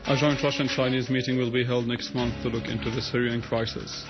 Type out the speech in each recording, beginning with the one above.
A joint Russian-Chinese meeting will be held next month to look into the Syrian crisis.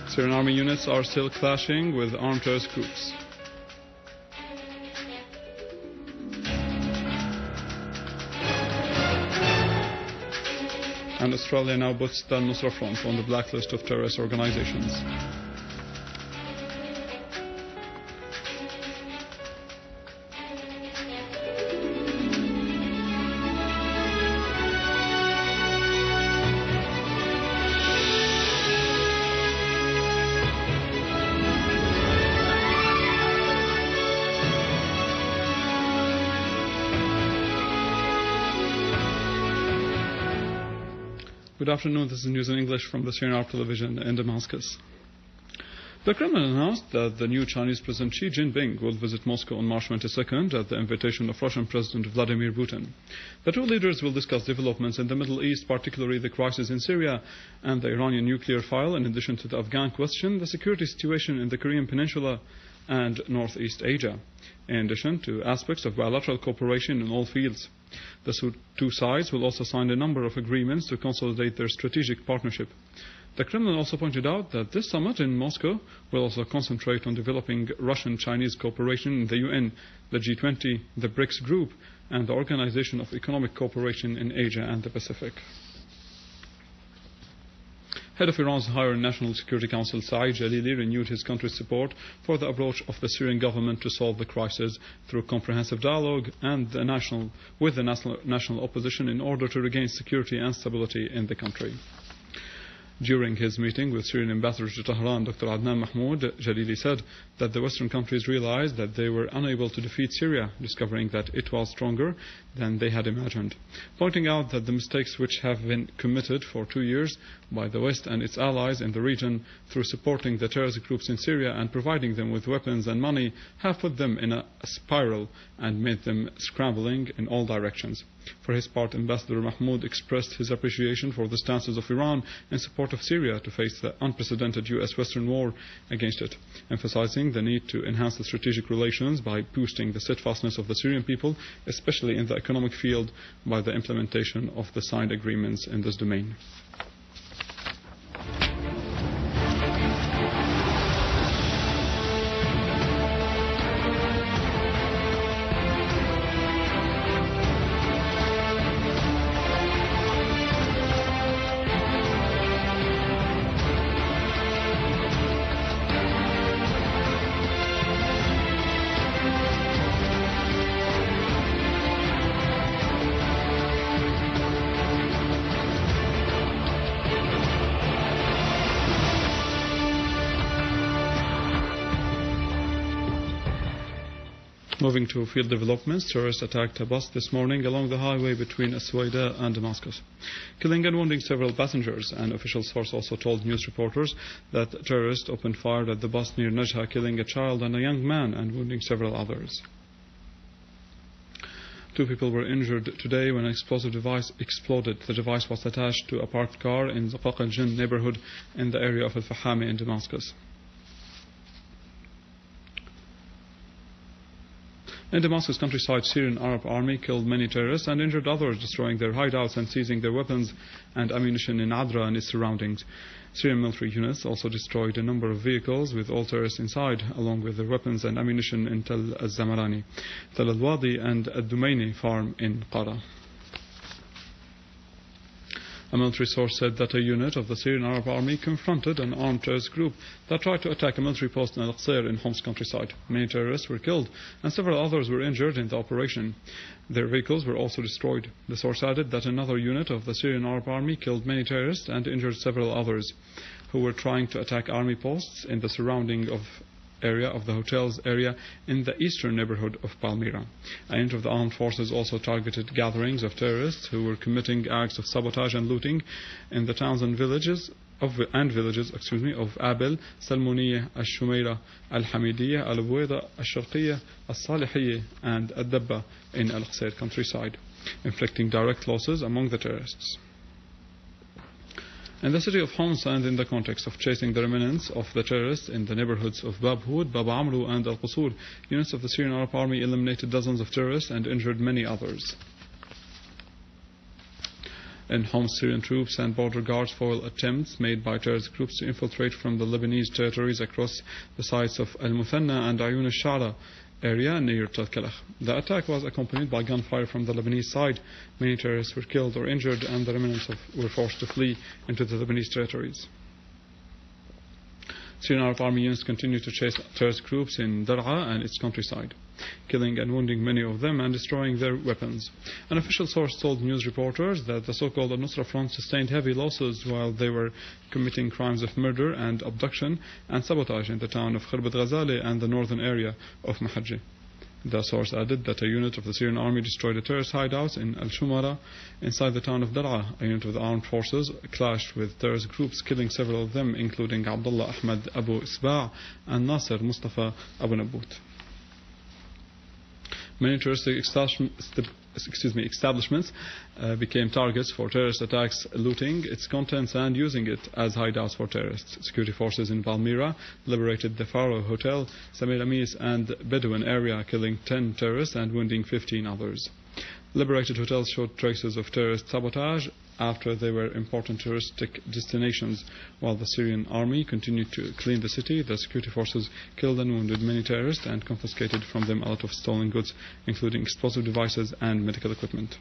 Syrian army units are still clashing with armed terrorist groups. And Australia now puts the Nusra Front on the blacklist of terrorist organizations. Good afternoon, this is news in English from the Syrian Arab television in Damascus. The Kremlin announced that the new Chinese President Xi Jinping will visit Moscow on March 22nd at the invitation of Russian President Vladimir Putin. The two leaders will discuss developments in the Middle East, particularly the crisis in Syria and the Iranian nuclear file, in addition to the Afghan question, the security situation in the Korean Peninsula and Northeast Asia, in addition to aspects of bilateral cooperation in all fields. The two sides will also sign a number of agreements to consolidate their strategic partnership. The Kremlin also pointed out that this summit in Moscow will also concentrate on developing Russian-Chinese cooperation in the UN, the G20, the BRICS group, and the Organization of Economic Cooperation in Asia and the Pacific. Head of Iran's Higher National Security Council, Saeed Jalili, renewed his country's support for the approach of the Syrian government to solve the crisis through comprehensive dialogue with the national opposition in order to regain security and stability in the country. During his meeting with Syrian ambassador to Tehran, Dr. Adnan Mahmoud, Jalili said that the Western countries realized that they were unable to defeat Syria, discovering that it was stronger than they had imagined, pointing out that the mistakes which have been committed for 2 years by the West and its allies in the region through supporting the terrorist groups in Syria and providing them with weapons and money have put them in a spiral and made them scrambling in all directions. For his part, Ambassador Mahmoud expressed his appreciation for the stances of Iran in support of Syria to face the unprecedented US-Western war against it, emphasizing the need to enhance the strategic relations by boosting the steadfastness of the Syrian people, especially in the economic field, by the implementation of the signed agreements in this domain. Moving to field developments, terrorists attacked a bus this morning along the highway between Aswada and Damascus, killing and wounding several passengers. An official source also told news reporters that terrorists opened fire at the bus near Najha, killing a child and a young man and wounding several others. 2 people were injured today when an explosive device exploded. The device was attached to a parked car in Zaqaq al-Jinn neighborhood in the area of Al-Fahami in Damascus. In Damascus countryside, Syrian Arab army killed many terrorists and injured others, destroying their hideouts and seizing their weapons and ammunition in Adra and its surroundings. Syrian military units also destroyed a number of vehicles with all terrorists inside, along with their weapons and ammunition in Tel al-Zamarani, Tel al-Wadi and al-Dumaini farm in Qara. A military source said that a unit of the Syrian Arab army confronted an armed terrorist group that tried to attack a military post in Al-Qasir in Homs countryside. Many terrorists were killed and several others were injured in the operation. Their vehicles were also destroyed. The source added that another unit of the Syrian Arab army killed many terrorists and injured several others who were trying to attack army posts in the surrounding area of the hotel's area in the eastern neighborhood of Palmyra. A unit of the armed forces also targeted gatherings of terrorists who were committing acts of sabotage and looting in the towns and villages of Abil, Salmoniyah, Al-Shumaira, Al-Hamidiyah, Al-Buwayda, Al-Sharqiyah, Al-Salihiyah and Al-Dabba in Al-Qasir countryside, inflicting direct losses among the terrorists. In the city of Homs and in the context of chasing the remnants of the terrorists in the neighborhoods of Bab Houd, Bab Amru and Al Qusur, units of the Syrian Arab Army eliminated dozens of terrorists and injured many others. In Homs, Syrian troops and border guards foil attempts made by terrorist groups to infiltrate from the Lebanese territories across the sites of Al Muthanna and Ayun al-Shara area near Talkalakh. The attack was accompanied by gunfire from the Lebanese side. Many terrorists were killed or injured, and the remnants were forced to flee into the Lebanese territories. Syrian Arab Army units continue to chase terrorist groups in Dar'a and its countryside, killing and wounding many of them and destroying their weapons. An official source told news reporters that the so-called Al-Nusra Front sustained heavy losses while they were committing crimes of murder and abduction and sabotage in the town of Khirbat Ghazali and the northern area of Mahajji. The source added that a unit of the Syrian army destroyed a terrorist hideout in Al-Shumara inside the town of Dar'a. A unit of the armed forces clashed with terrorist groups, killing several of them, including Abdullah Ahmed Abu Isba' and Nasser Mustafa Abu Nabut. Many touristic establishments became targets for terrorist attacks, looting its contents and using it as hideouts for terrorists. Security forces in Palmyra liberated the Faro Hotel, Samir and Bedouin area, killing 10 terrorists and wounding 15 others. Liberated hotels showed traces of terrorist sabotage after they were important touristic destinations. While the Syrian army continued to clean the city, the security forces killed and wounded many terrorists and confiscated from them a lot of stolen goods, including explosive devices and medical equipment.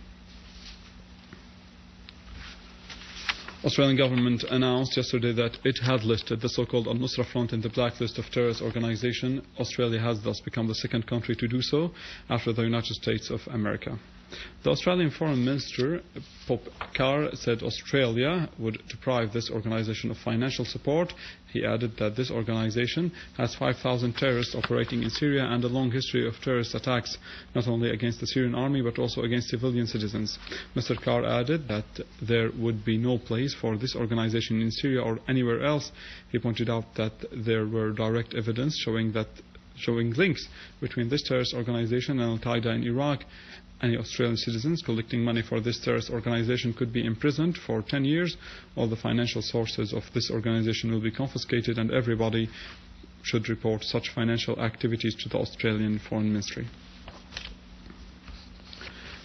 Australian government announced yesterday that it had listed the so-called Al-Nusra Front in the blacklist of terrorist organization. Australia has thus become the second country to do so after the United States of America. The Australian Foreign Minister, Bob Carr, said Australia would deprive this organization of financial support. He added that this organization has 5,000 terrorists operating in Syria and a long history of terrorist attacks, not only against the Syrian army but also against civilian citizens. Mr. Carr added that there would be no place for this organization in Syria or anywhere else. He pointed out that there were direct evidence showing links between this terrorist organization and Al-Qaeda in Iraq. Any Australian citizens collecting money for this terrorist organization could be imprisoned for 10 years. All the financial sources of this organization will be confiscated, and everybody should report such financial activities to the Australian Foreign Ministry.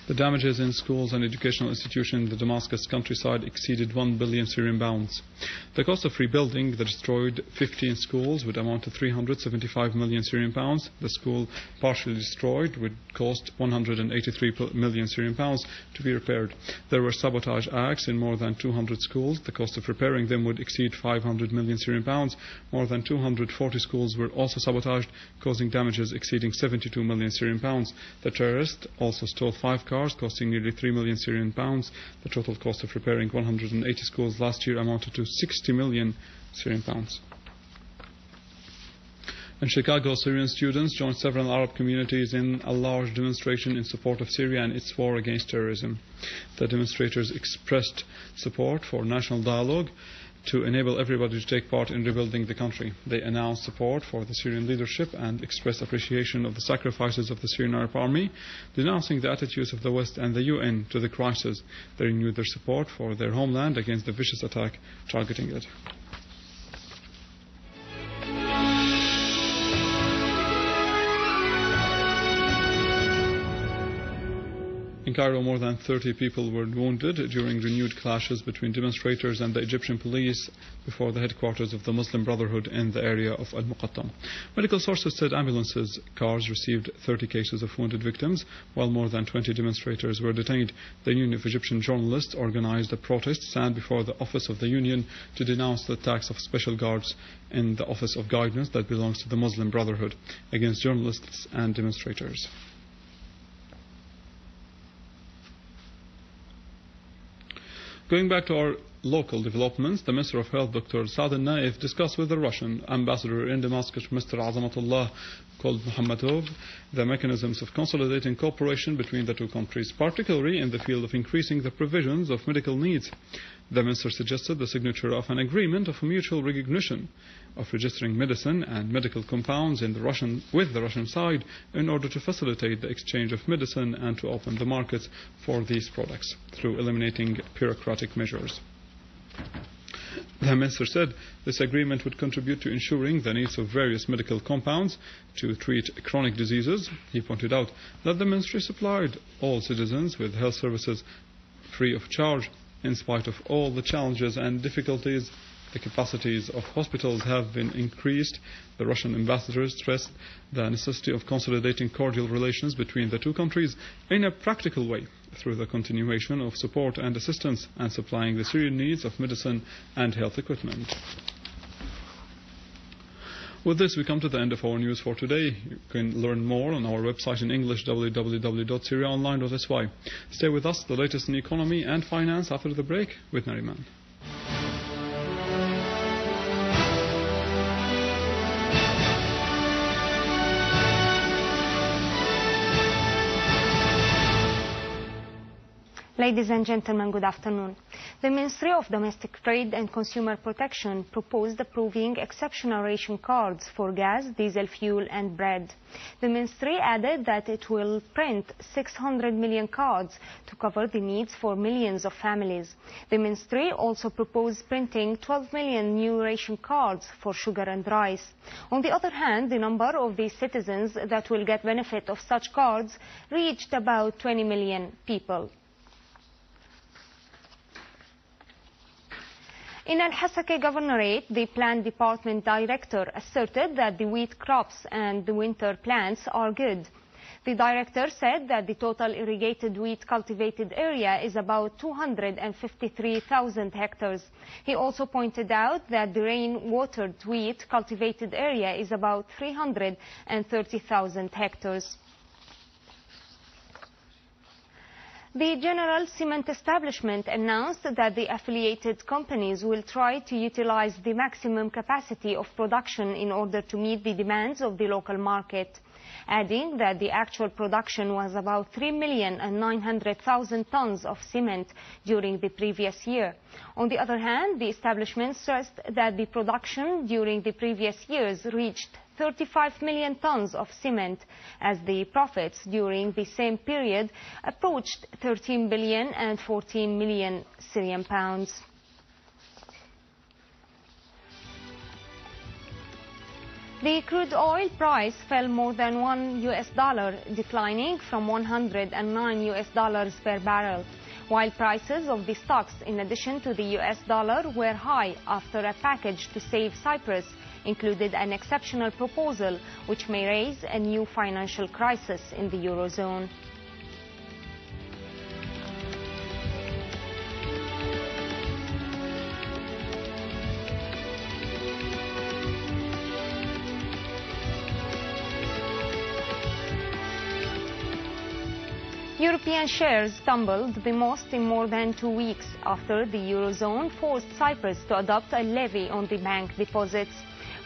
The damages in schools and educational institutions in the Damascus countryside exceeded 1 billion Syrian pounds. The cost of rebuilding the destroyed 15 schools would amount to 375 million Syrian pounds. The school partially destroyed would cost 183 million Syrian pounds to be repaired. There were sabotage acts in more than 200 schools. The cost of repairing them would exceed 500 million Syrian pounds. More than 240 schools were also sabotaged, causing damages exceeding 72 million Syrian pounds. The terrorists also stole 5 cars costing nearly 3 million Syrian pounds. The total cost of repairing 180 schools last year amounted to 60 million Syrian pounds. In Chicago, Syrian students joined several Arab communities in a large demonstration in support of Syria and its war against terrorism. The demonstrators expressed support for national dialogue to enable everybody to take part in rebuilding the country. They announced support for the Syrian leadership and expressed appreciation of the sacrifices of the Syrian Arab Army, denouncing the attitudes of the West and the UN to the crisis. They renewed their support for their homeland against the vicious attack targeting it. In Cairo, more than 30 people were wounded during renewed clashes between demonstrators and the Egyptian police before the headquarters of the Muslim Brotherhood in the area of Al-Muqattam. Medical sources said cars received 30 cases of wounded victims, while more than 20 demonstrators were detained. The Union of Egyptian Journalists organized a protest stand before the office of the Union to denounce the attacks of special guards in the Office of Guidance that belongs to the Muslim Brotherhood against journalists and demonstrators. Going back to our local developments, the Minister of Health, Dr. Saad al-Naif, discussed with the Russian ambassador in Damascus, Mr. Azamatullah Kolb-Muhammadov, the mechanisms of consolidating cooperation between the two countries, particularly in the field of increasing the provisions of medical needs. The Minister suggested the signature of an agreement of mutual recognition of registering medicine and medical compounds with the Russian side in order to facilitate the exchange of medicine and to open the markets for these products through eliminating bureaucratic measures. The minister said this agreement would contribute to ensuring the needs of various medical compounds to treat chronic diseases. He pointed out that the ministry supplied all citizens with health services free of charge. In spite of all the challenges and difficulties, the capacities of hospitals have been increased. The Russian ambassador stressed the necessity of consolidating cordial relations between the two countries in a practical way through the continuation of support and assistance and supplying the Syrian needs of medicine and health equipment. With this, we come to the end of our news for today. You can learn more on our website in English, www.syriaonline.sy. Stay with us, the latest in economy and finance after the break with Nariman. Ladies and gentlemen, good afternoon. The Ministry of Domestic Trade and Consumer Protection proposed approving exceptional ration cards for gas, diesel fuel and bread. The Ministry added that it will print 600 million cards to cover the needs for millions of families. The Ministry also proposed printing 12 million new ration cards for sugar and rice. On the other hand, the number of the citizens that will get benefit of such cards reached about 20 million people. In Al-Hasaka Governorate, the Plant Department Director asserted that the wheat crops and the winter plants are good. The director said that the total irrigated wheat cultivated area is about 253,000 hectares. He also pointed out that the rain-watered wheat cultivated area is about 330,000 hectares. The General Cement Establishment announced that the affiliated companies will try to utilize the maximum capacity of production in order to meet the demands of the local market, adding that the actual production was about 3,900,000 tons of cement during the previous year. On the other hand, the establishment stressed that the production during the previous years reached 35 million tons of cement, as the profits during the same period approached 13 billion and 14 million Syrian pounds. The crude oil price fell more than $1, declining from $109 per barrel, while prices of the stocks in addition to the US dollar were high after a package to save Cyprus included an exceptional proposal which may raise a new financial crisis in the Eurozone. European shares tumbled the most in more than 2 weeks after the Eurozone forced Cyprus to adopt a levy on the bank deposits,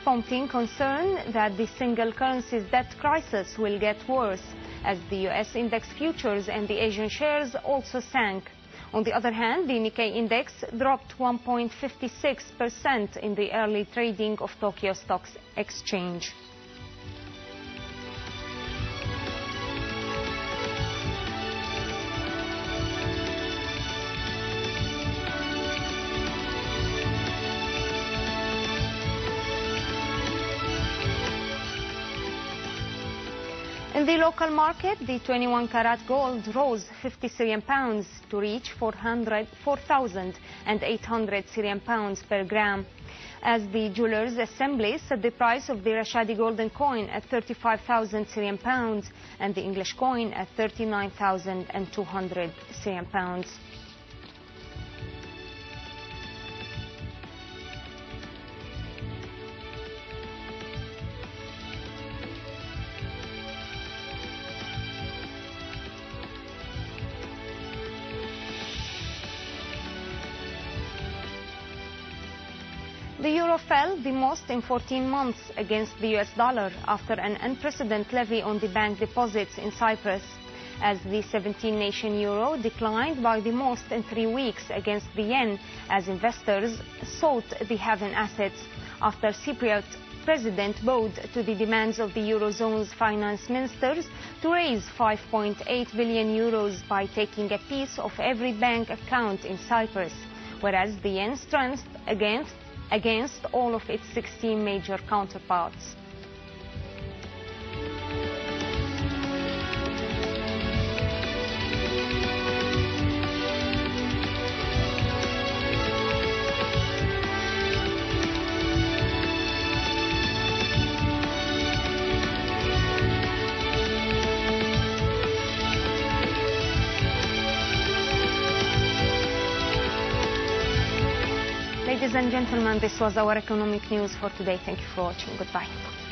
prompting concern that the single currency's debt crisis will get worse, as the US index futures and the Asian shares also sank. On the other hand, the Nikkei index dropped 1.56% in the early trading of Tokyo Stock Exchange. In the local market, the 21-carat gold rose 50 Syrian pounds to reach 4,800 Syrian pounds per gram, as the jewelers' assembly set the price of the Rashadi golden coin at 35,000 Syrian pounds and the English coin at 39,200 Syrian pounds. The euro fell the most in 14 months against the US dollar after an unprecedented levy on the bank deposits in Cyprus, as the 17-nation euro declined by the most in 3 weeks against the yen as investors sought the haven assets after Cypriot President bowed to the demands of the Eurozone's finance ministers to raise 5.8 billion euros by taking a piece of every bank account in Cyprus, whereas the yen strengthened against against all of its 16 major counterparts. Ladies and gentlemen, this was our economic news for today. Thank you for watching. Goodbye.